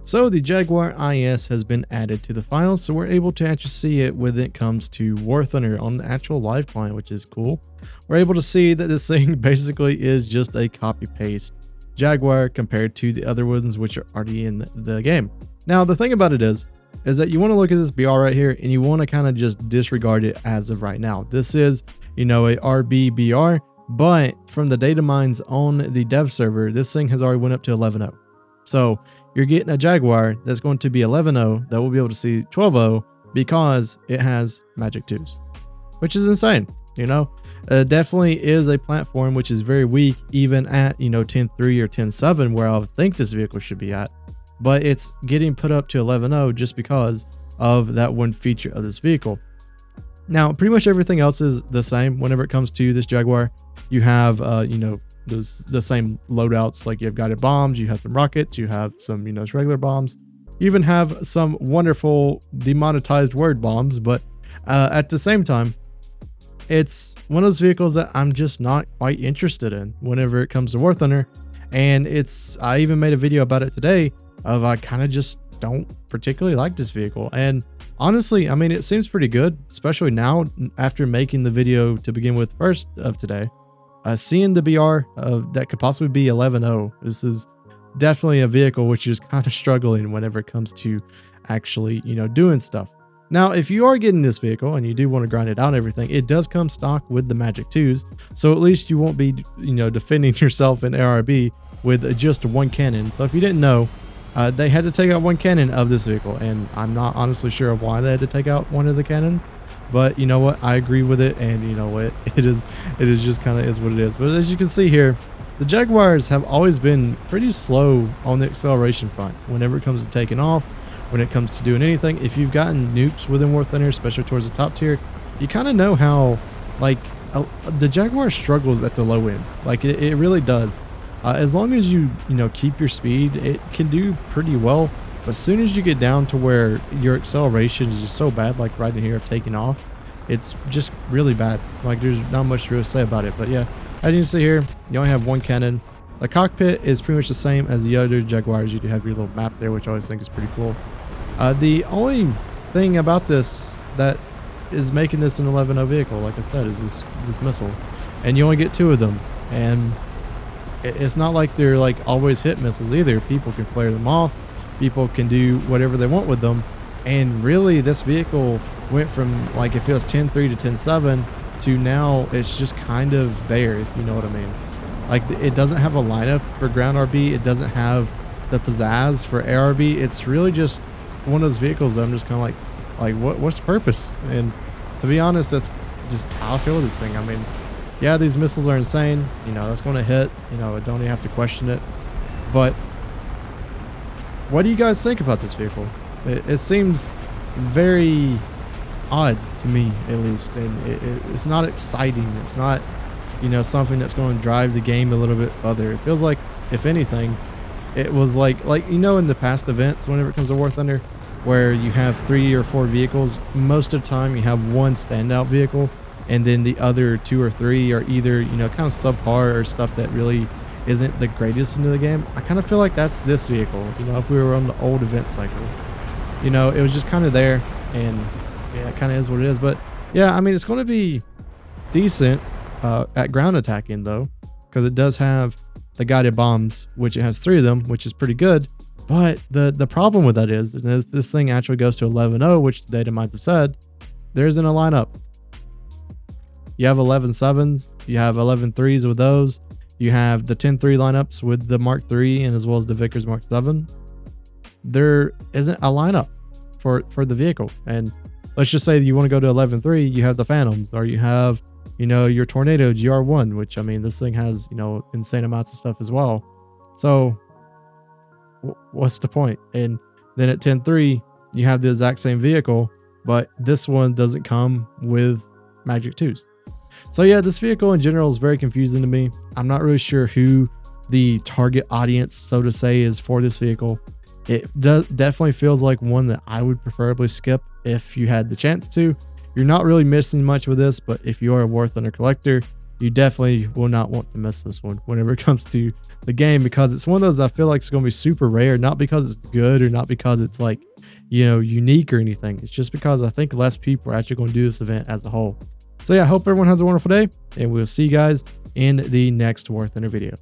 So the Jaguar IS has been added to the file, so we're able to actually see it when it comes to War Thunder on the actual live client, which is cool. We're able to see that this thing basically is just a copy paste Jaguar compared to the other ones which are already in the game. Now the thing about it is that you want to look at this BR right here and you want to kind of just disregard it as of right now. This is, a RBBR, but from the data mines on the dev server, this thing has already went up to 11.0. So you're getting a Jaguar that's going to be 11.0 that will be able to see 12.0 because it has Magic 2s, which is insane. Definitely is a platform which is very weak even at 10.3 or 10.7 where I think this vehicle should be at, but it's getting put up to 11.0 just because of that one feature of this vehicle. Now pretty much everything else is the same whenever it comes to this Jaguar. You have the same loadouts, like you have guided bombs, you have some rockets, you have some regular bombs, you even have some wonderful demonetized word bombs, but at the same time it's one of those vehicles that I'm just not quite interested in whenever it comes to War Thunder. And I even made a video about it today of I kind of just don't particularly like this vehicle. And honestly, I mean, it seems pretty good, especially now after making the video to begin with first of today. Seeing the BR that could possibly be 11.0, this is definitely a vehicle which is kind of struggling whenever it comes to actually, doing stuff. Now, if you are getting this vehicle and you do want to grind it out and everything, it does come stock with the Magic 2s. So at least you won't be, defending yourself in ARB with just one cannon. So if you didn't know, they had to take out one cannon of this vehicle. And I'm not honestly sure of why they had to take out one of the cannons. But you know what? I agree with it. And you know what? It is just kind of is what it is. But as you can see here, the Jaguars have always been pretty slow on the acceleration front whenever it comes to taking off. When it comes to doing anything, if you've gotten nukes within War Thunder, especially towards the top tier, you kind of know how, the Jaguar struggles at the low end. Like, it really does. As long as you, keep your speed, it can do pretty well. But as soon as you get down to where your acceleration is just so bad, like right in here of taking off, it's just really bad. Like, there's not much to really say about it. But yeah, as you can see here, you only have one cannon. The cockpit is pretty much the same as the other Jaguars. You do have your little map there, which I always think is pretty cool. The only thing about this that is making this an 11.0 vehicle, like I said, is this missile. And you only get 2 of them. And it's not like they're like always hit missiles either. People can flare them off. People can do whatever they want with them. And really, this vehicle went from, like, if it was 10.3 to 10.7 to now it's just kind of there, if you know what I mean. Like, it doesn't have a lineup for ground RB. It doesn't have the pizzazz for ARB. It's really just one of those vehicles that I'm just kind of like what's the purpose? And to be honest, that's just how I feel with this thing. I mean, yeah, these missiles are insane. That's going to hit. I don't even have to question it. But what do you guys think about this vehicle? It seems very odd to me, at least, and it's not exciting. It's not, something that's going to drive the game a little bit further. It feels like, if anything, it was like in the past events, whenever it comes to War Thunder, where you have 3 or 4 vehicles, most of the time you have one standout vehicle, and then the other 2 or 3 are either, kind of subpar or stuff that really isn't the greatest into the game. I kind of feel like that's this vehicle, if we were on the old event cycle. It was just kind of there, and yeah, it kind of is what it is. But yeah, I mean, it's going to be decent at ground attacking, though, because it does have the guided bombs, which it has 3 of them, which is pretty good. But the problem with that is, and if this thing actually goes to 11.0, which the data mines have said, there isn't a lineup. You have 11.7s, you have 11.3s with those, you have the 10.3 lineups with the Mark III and as well as the Vickers Mark 7. There isn't a lineup for the vehicle. And let's just say that you want to go to 11.3, you have the Phantoms, or you have your Tornado GR1, which, I mean, this thing has, insane amounts of stuff as well. So what's the point? And then at 10.3, you have the exact same vehicle, but this one doesn't come with Magic 2s. So yeah, this vehicle in general is very confusing to me. I'm not really sure who the target audience, so to say, is for this vehicle. It definitely feels like one that I would preferably skip if you had the chance to. You're not really missing much with this, but if you are a War Thunder collector, you definitely will not want to miss this one whenever it comes to the game, because it's one of those I feel like it's going to be super rare, not because it's good or not because it's like, you know, unique or anything. It's just because I think less people are actually going to do this event as a whole. So yeah, I hope everyone has a wonderful day, and we'll see you guys in the next War Thunder video.